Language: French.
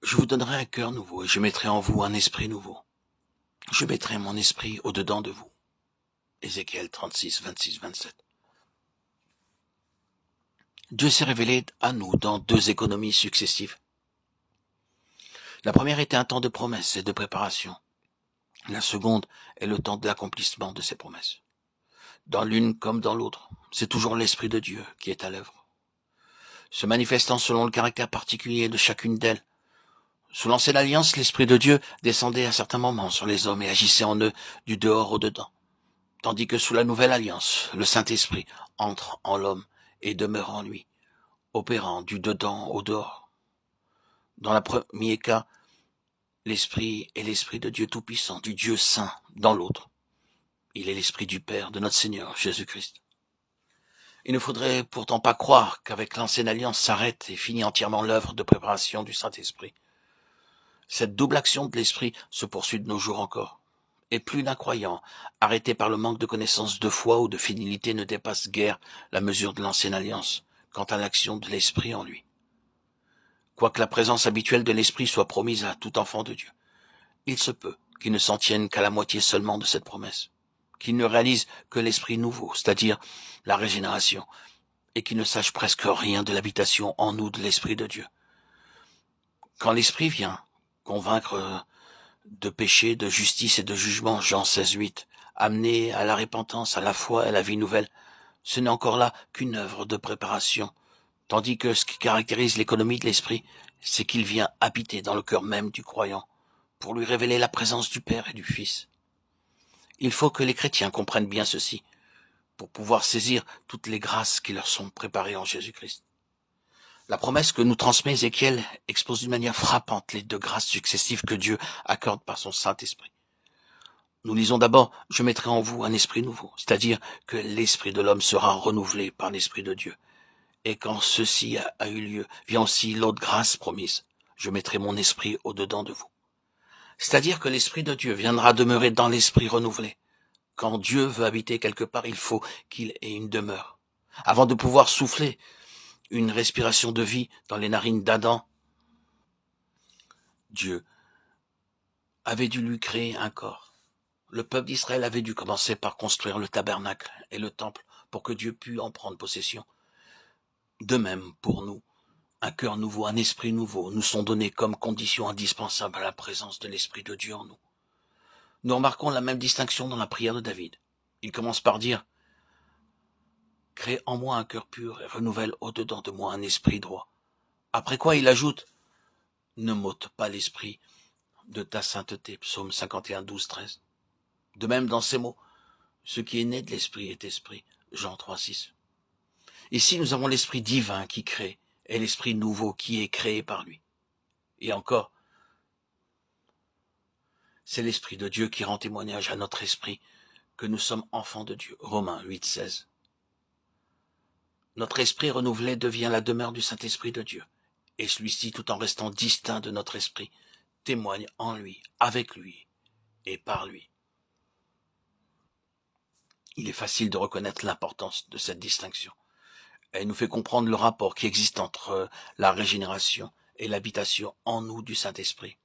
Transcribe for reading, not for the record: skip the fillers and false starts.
Je vous donnerai un cœur nouveau et je mettrai en vous un esprit nouveau. Je mettrai mon esprit au-dedans de vous. Ézéchiel 36, 26, 27. Dieu s'est révélé à nous dans deux économies successives. La première était un temps de promesse et de préparation. La seconde est le temps de l'accomplissement de ces promesses. Dans l'une comme dans l'autre, c'est toujours l'Esprit de Dieu qui est à l'œuvre, se manifestant selon le caractère particulier de chacune d'elles. Sous l'ancienne alliance, l'Esprit de Dieu descendait à certains moments sur les hommes et agissait en eux du dehors au dedans, tandis que sous la nouvelle alliance, le Saint-Esprit entre en l'homme et demeure en lui, opérant du dedans au dehors. Dans le premier cas, l'Esprit est l'Esprit de Dieu Tout-Puissant, du Dieu Saint. Dans l'autre, il est l'Esprit du Père, de notre Seigneur Jésus-Christ. Il ne faudrait pourtant pas croire qu'avec l'ancienne alliance s'arrête et finit entièrement l'œuvre de préparation du Saint-Esprit. Cette double action de l'Esprit se poursuit de nos jours encore. Et plus d'un croyant, arrêté par le manque de connaissance de foi ou de fidélité, ne dépasse guère la mesure de l'ancienne alliance quant à l'action de l'Esprit en lui. Quoique la présence habituelle de l'Esprit soit promise à tout enfant de Dieu, il se peut qu'il ne s'en tienne qu'à la moitié seulement de cette promesse, qu'il ne réalise que l'Esprit nouveau, c'est-à-dire la régénération, et qu'il ne sache presque rien de l'habitation en nous de l'Esprit de Dieu. Quand l'Esprit vient convaincre de péché, de justice et de jugement, Jean 16, 8, amener à la repentance, à la foi et à la vie nouvelle, ce n'est encore là qu'une œuvre de préparation, tandis que ce qui caractérise l'économie de l'Esprit, c'est qu'il vient habiter dans le cœur même du croyant, pour lui révéler la présence du Père et du Fils. Il faut que les chrétiens comprennent bien ceci, pour pouvoir saisir toutes les grâces qui leur sont préparées en Jésus-Christ. La promesse que nous transmet Ézéchiel expose d'une manière frappante les deux grâces successives que Dieu accorde par son Saint-Esprit. Nous lisons d'abord « Je mettrai en vous un esprit nouveau », c'est-à-dire que l'esprit de l'homme sera renouvelé par l'Esprit de Dieu. Et quand ceci a eu lieu, vient aussi l'autre grâce promise « Je mettrai mon esprit au-dedans de vous ». C'est-à-dire que l'Esprit de Dieu viendra demeurer dans l'esprit renouvelé. Quand Dieu veut habiter quelque part, il faut qu'il ait une demeure. Avant de pouvoir souffler une respiration de vie dans les narines d'Adam, Dieu avait dû lui créer un corps. Le peuple d'Israël avait dû commencer par construire le tabernacle et le temple pour que Dieu pût en prendre possession. De même, pour nous, un cœur nouveau, un esprit nouveau nous sont donnés comme condition indispensable à la présence de l'Esprit de Dieu en nous. Nous remarquons la même distinction dans la prière de David. Il commence par dire « Crée en moi un cœur pur et renouvelle au-dedans de moi un esprit droit ». Après quoi il ajoute « Ne m'ôte pas l'esprit de ta sainteté » Psaume 51, 12, 13. De même dans ces mots, ce qui est né de l'esprit est esprit, Jean 3, 6. Ici nous avons l'esprit divin qui crée et l'esprit nouveau qui est créé par lui. Et encore, c'est l'Esprit de Dieu qui rend témoignage à notre esprit que nous sommes enfants de Dieu. Romains 8, 16. Notre esprit renouvelé devient la demeure du Saint-Esprit de Dieu. Et celui-ci, tout en restant distinct de notre esprit, témoigne en lui, avec lui et par lui. Il est facile de reconnaître l'importance de cette distinction. Elle nous fait comprendre le rapport qui existe entre la régénération et l'habitation en nous du Saint-Esprit.